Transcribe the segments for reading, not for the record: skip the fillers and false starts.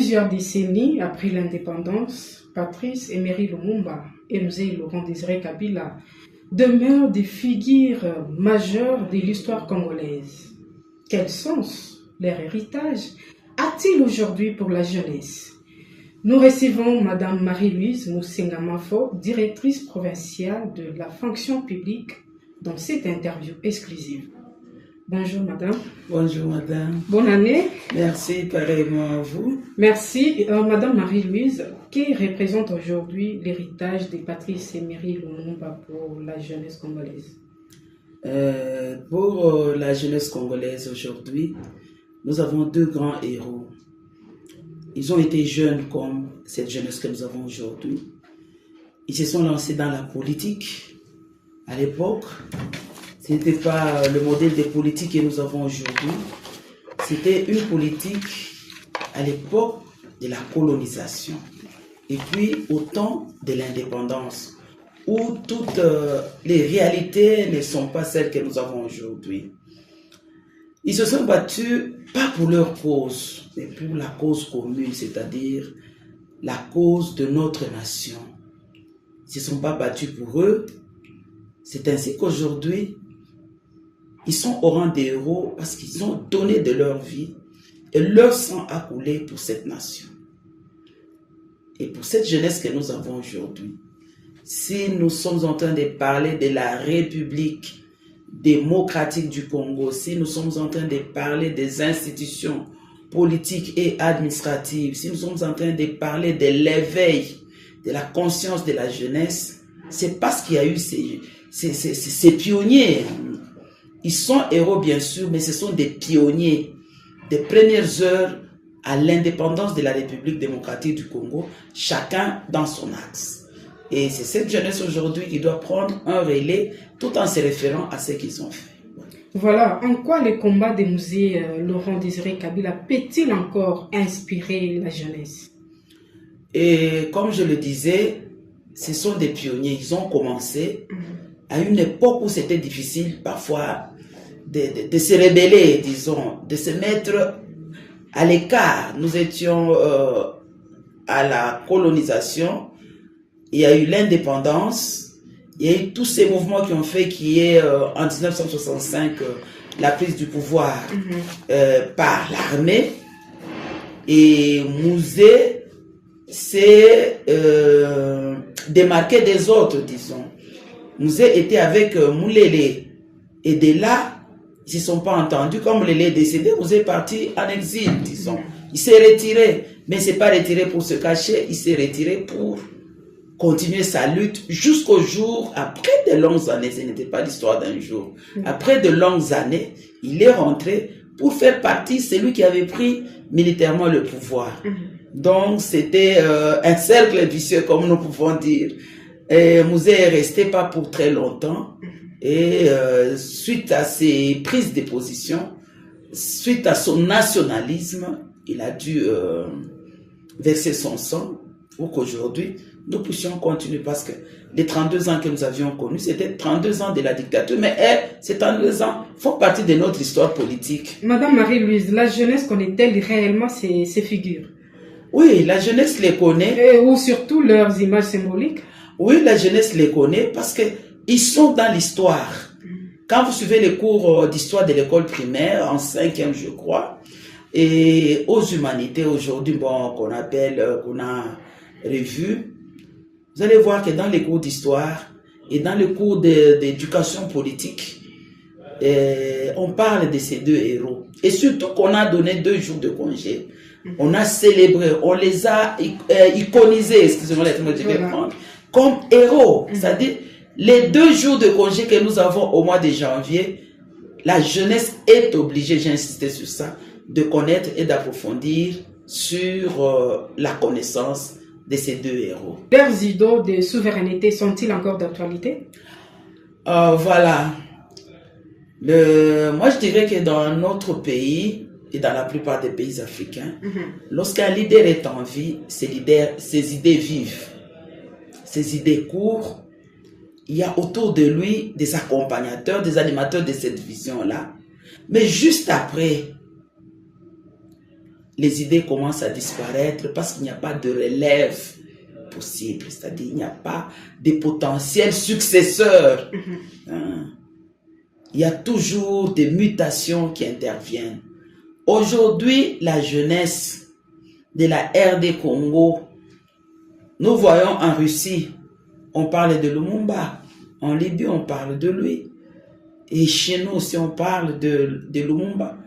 Plusieurs décennies après l'indépendance, Patrice Emery Lumumba et Mzee Laurent Désiré Kabila demeurent des figures majeures de l'histoire congolaise. Quel sens leur héritage a-t-il aujourd'hui pour la jeunesse? Nous recevons Madame Marie-Louise Moussengamafo, directrice provinciale de la fonction publique, dans cette interview exclusive. Bonjour Madame. Bonjour Madame. Bonne année. Merci, pareillement à vous. Merci. Madame Marie-Louise, qui représente aujourd'hui l'héritage de Patrice Emery Lumumba pour la jeunesse congolaise? Pour la jeunesse congolaise aujourd'hui, nous avons deux grands héros. Ils ont été jeunes comme cette jeunesse que nous avons aujourd'hui. Ils se sont lancés dans la politique. À l'époque, ce n'était pas le modèle de politique que nous avons aujourd'hui. C'était une politique à l'époque de la colonisation. Et puis au temps de l'indépendance, où toutes les réalités ne sont pas celles que nous avons aujourd'hui. Ils se sont battus, pas pour leur cause, mais pour la cause commune, c'est-à-dire la cause de notre nation. Ils ne se sont pas battus pour eux. C'est ainsi qu'aujourd'hui, ils sont au rang des héros parce qu'ils ont donné de leur vie et leur sang a coulé pour cette nation. Et pour cette jeunesse que nous avons aujourd'hui, si nous sommes en train de parler de la République démocratique du Congo, si nous sommes en train de parler des institutions politiques et administratives, si nous sommes en train de parler de l'éveil, de la conscience de la jeunesse, c'est parce qu'il y a eu ces pionniers. Ils sont héros bien sûr, mais ce sont des pionniers des premières heures à l'indépendance de la République démocratique du Congo, chacun dans son axe. Et c'est cette jeunesse aujourd'hui qui doit prendre un relais tout en se référant à ce qu'ils ont fait. Voilà, en quoi le combat de Mzee Laurent Désiré Kabila peut-il encore inspirer la jeunesse? Et comme je le disais, ce sont des pionniers. Ils ont commencé à une époque où c'était difficile parfois de se rebeller, disons, de se mettre à l'écart. Nous étions à la colonisation, il y a eu l'indépendance, il y a eu tous ces mouvements qui ont fait qu'il y ait en 1965 la prise du pouvoir par l'armée. Et Mzee s'est démarqué des autres, disons. Mzee était avec Moulele. Et de là, ils ne se sont pas entendus. Comme Moulele est décédé, Mzee est parti en exil, disons. Il s'est retiré. Mais il ne s'est pas retiré pour se cacher, il s'est retiré pour continuer sa lutte jusqu'au jour, après de longues années, ce n'était pas l'histoire d'un jour, après de longues années, il est rentré pour faire partie, c'est lui qui avait pris militairement le pouvoir. Donc c'était un cercle vicieux, comme nous pouvons dire. Et Mzee est resté pas pour très longtemps, et suite à ses prises de position, suite à son nationalisme, il a dû verser son sang pour qu'aujourd'hui, nous puissions continuer, parce que les 32 ans que nous avions connus, c'était 32 ans de la dictature, mais ces 32 ans font partie de notre histoire politique. Madame Marie-Louise, la jeunesse connaît-elle réellement ces figures? Oui, la jeunesse les connaît. Ou surtout leurs images symboliques? Oui, la jeunesse les connaît parce qu'ils sont dans l'histoire. Quand vous suivez les cours d'histoire de l'école primaire, en 5e je crois, et aux humanités aujourd'hui, bon, qu'on a revu, vous allez voir que dans les cours d'histoire et dans les cours d'éducation politique, on parle de ces deux héros. Et surtout qu'on a donné 2 jours de congé. On a célébré, on les a iconisés, excusez-moi les termes que je vais prendre, comme héros. C'est-à-dire, les 2 jours de congé que nous avons au mois de janvier, la jeunesse est obligée, j'ai insisté sur ça, de connaître et d'approfondir sur la connaissance de ces 2 héros. Leurs idéaux de souveraineté sont-ils encore d'actualité? Voilà. Moi, je dirais que dans notre pays et dans la plupart des pays africains, lorsqu'un leader est en vie, ses idées vivent, ses idées courent. Il y a autour de lui des accompagnateurs, des animateurs de cette vision-là. Mais juste après, les idées commencent à disparaître parce qu'il n'y a pas de relève possible, c'est-à-dire il n'y a pas de potentiels successeurs. Hein. Il y a toujours des mutations qui interviennent. Aujourd'hui, la jeunesse de la RD Congo, nous voyons en Russie, on parle de Lumumba, en Libye, on parle de lui, et chez nous aussi, on parle de Lumumba.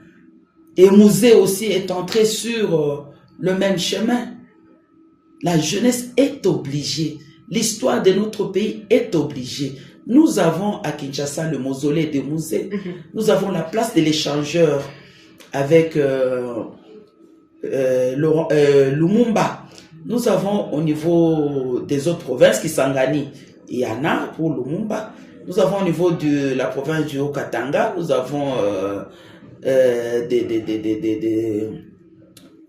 Et Musée aussi est entré sur le même chemin. La jeunesse est obligée. L'histoire de notre pays est obligée. Nous avons à Kinshasa le mausolée de Musée. Nous avons la place de l'échangeur avec Lumumba. Nous avons au niveau des autres provinces, Kisangani, il y en a pour Lumumba. Nous avons au niveau de la province du Haut-Katanga, nous avons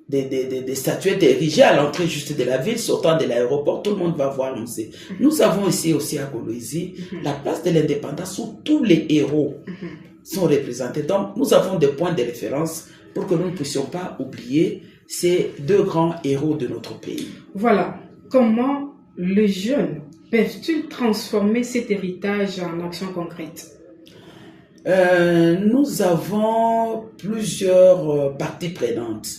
des statuettes érigées à l'entrée juste de la ville, sortant de l'aéroport, tout le monde va voir Musée. Nous avons ici aussi à Kolwezi la place de l'indépendance où tous les héros sont représentés. Donc, nous avons des points de référence pour que nous ne puissions pas oublier ces deux grands héros de notre pays. Voilà. Comment les jeunes peuvent-ils transformer cet héritage en actions concrètes? Nous avons plusieurs parties prenantes.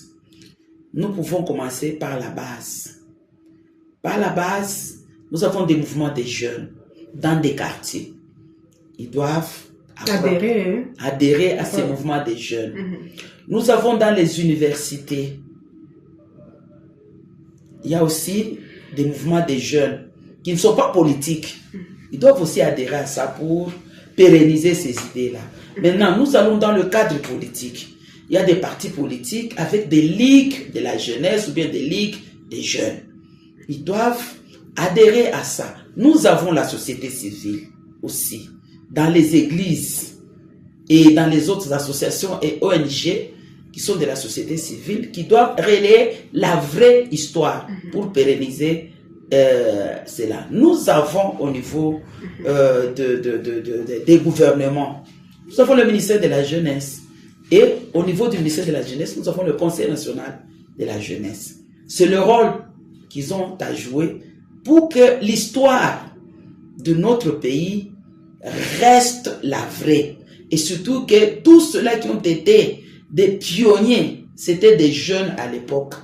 Nous pouvons commencer par la base. Par la base, nous avons des mouvements des jeunes dans des quartiers. Ils doivent adhérer à ces mouvements des jeunes. Nous avons dans les universités, il y a aussi des mouvements des jeunes qui ne sont pas politiques. Ils doivent aussi adhérer à ça pour pérenniser ces idées-là. Maintenant, nous allons dans le cadre politique. Il y a des partis politiques avec des ligues de la jeunesse ou bien des ligues des jeunes. Ils doivent adhérer à ça. Nous avons la société civile aussi, dans les églises et dans les autres associations et ONG qui sont de la société civile, qui doivent relayer la vraie histoire pour pérenniser cela. Nous avons au niveau des gouvernements, nous avons le ministère de la Jeunesse. Et au niveau du ministère de la Jeunesse, nous avons le Conseil national de la jeunesse. C'est le rôle qu'ils ont à jouer pour que l'histoire de notre pays reste la vraie. Et surtout que tous ceux-là qui ont été des pionniers, c'était des jeunes à l'époque.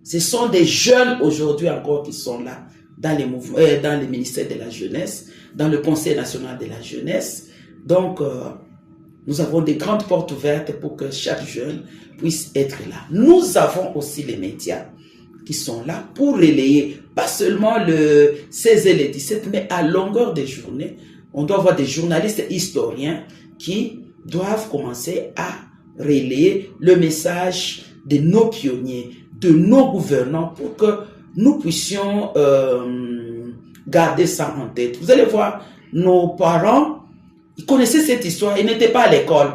Ce sont des jeunes aujourd'hui encore qui sont là, dans les ministères de la jeunesse, dans le Conseil national de la jeunesse. Donc, nous avons des grandes portes ouvertes pour que chaque jeune puisse être là. Nous avons aussi les médias qui sont là pour relayer, pas seulement le 16 et le 17, mais à longueur de journée, on doit avoir des journalistes historiens qui doivent commencer à relayer le message de nos pionniers, de nos gouvernants, pour que nous puissions garder ça en tête. Vous allez voir, nos parents, ils connaissaient cette histoire, ils n'étaient pas à l'école,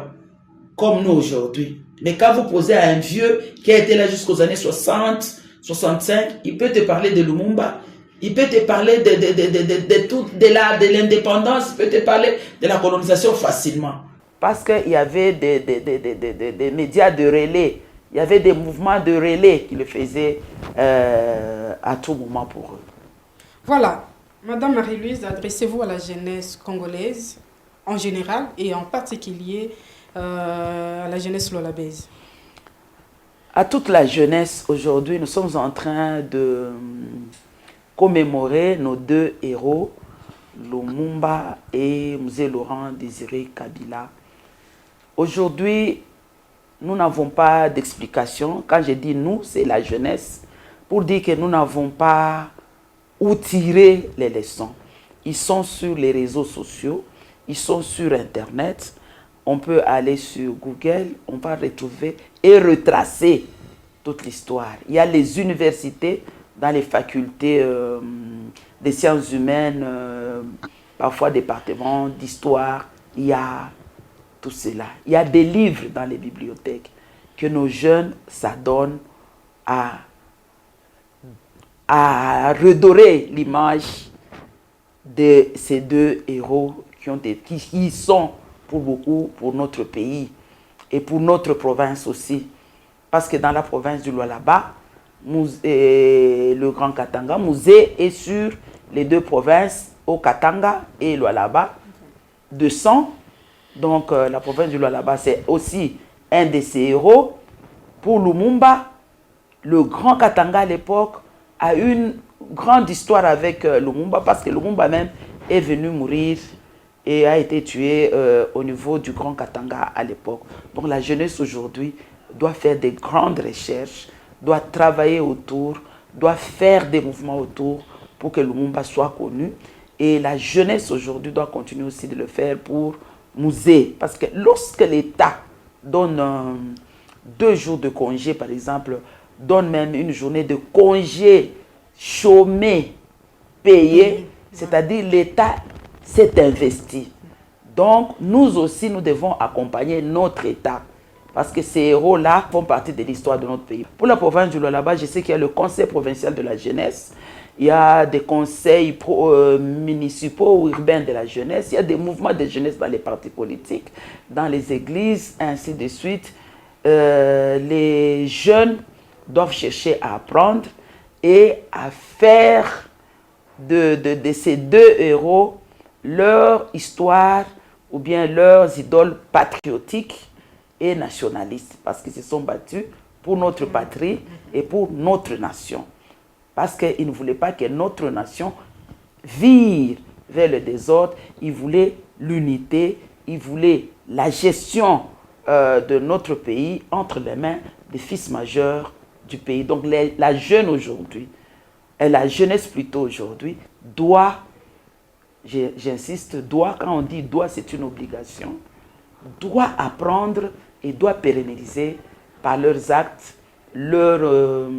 comme nous aujourd'hui. Mais quand vous posez à un vieux qui a été là jusqu'aux années 60, 65, il peut te parler de Lumumba, il peut te parler de l'indépendance, il peut te parler de la colonisation facilement. Parce qu'il y avait des médias de relais, il y avait des mouvements de relais qui le faisaient à tout moment pour eux. Voilà, Madame Marie-Louise, adressez-vous à la jeunesse congolaise en général et en particulier à la jeunesse lolabèse. À toute la jeunesse, aujourd'hui, nous sommes en train de commémorer nos deux héros, Lumumba et Musée Laurent Désiré Kabila. Aujourd'hui, nous n'avons pas d'explication. Quand je dis nous, c'est la jeunesse, pour dire que nous n'avons pas où tirer les leçons. Ils sont sur les réseaux sociaux, ils sont sur Internet. On peut aller sur Google, on va retrouver et retracer toute l'histoire. Il y a les universités, dans les facultés des sciences humaines, parfois départements d'histoire, il y a tout cela. Il y a des livres dans les bibliothèques que nos jeunes s'adonnent à redorer l'image de ces deux héros qui sont pour beaucoup pour notre pays et pour notre province aussi. parce que dans la province du Lualaba, le Grand Katanga, Musée est sur les deux provinces, au Katanga et Lualaba, de sang. Donc la province du Lualaba, c'est aussi un de ses héros. Pour Lumumba, le Grand Katanga à l'époque a une grande histoire avec Lumumba, parce que Lumumba même est venu mourir et a été tué au niveau du Grand Katanga à l'époque. Donc la jeunesse aujourd'hui doit faire des grandes recherches, doit travailler autour, doit faire des mouvements autour pour que Lumumba soit connu. Et la jeunesse aujourd'hui doit continuer aussi de le faire pour Musée. Parce que lorsque l'État donne 2 jours de congé, par exemple, donne même une journée de congé chômé, payé, c'est-à-dire l'État s'est investi. Donc, nous aussi, nous devons accompagner notre État. Parce que ces héros-là font partie de l'histoire de notre pays. Pour la province du Lualaba, je sais qu'il y a le Conseil provincial de la jeunesse. Il y a des conseils municipaux ou urbains de la jeunesse. Il y a des mouvements de jeunesse dans les partis politiques, dans les églises, ainsi de suite. Les jeunes doivent chercher à apprendre et à faire de ces 2 héros leur histoire ou bien leurs idoles patriotiques et nationalistes, parce qu'ils se sont battus pour notre patrie et pour notre nation. Parce qu'ils ne voulaient pas que notre nation vire vers le désordre. Ils voulaient l'unité, ils voulaient la gestion de notre pays entre les mains des fils majeurs du pays. Donc la jeune aujourd'hui, la jeunesse plutôt aujourd'hui, doit, j'insiste, doit, quand on dit doit, c'est une obligation, doit apprendre et doit pérenniser par leurs actes, leurs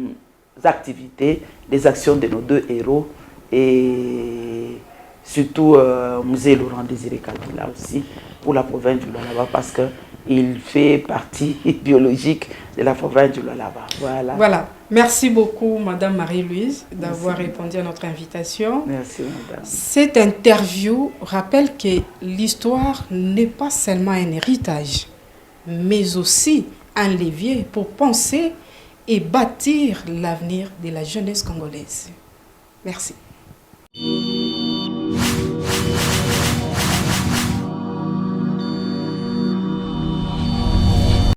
activités, les actions de nos 2 héros et surtout Musée Laurent Désiré Kabila aussi pour la province du Lualaba, parce qu'il fait partie biologique de la province du Lualaba. Voilà. Merci beaucoup, Madame Marie-Louise, d'avoir répondu à notre invitation. Merci, Madame. Cette interview rappelle que l'histoire n'est pas seulement un héritage, mais aussi un levier pour penser et bâtir l'avenir de la jeunesse congolaise. Merci.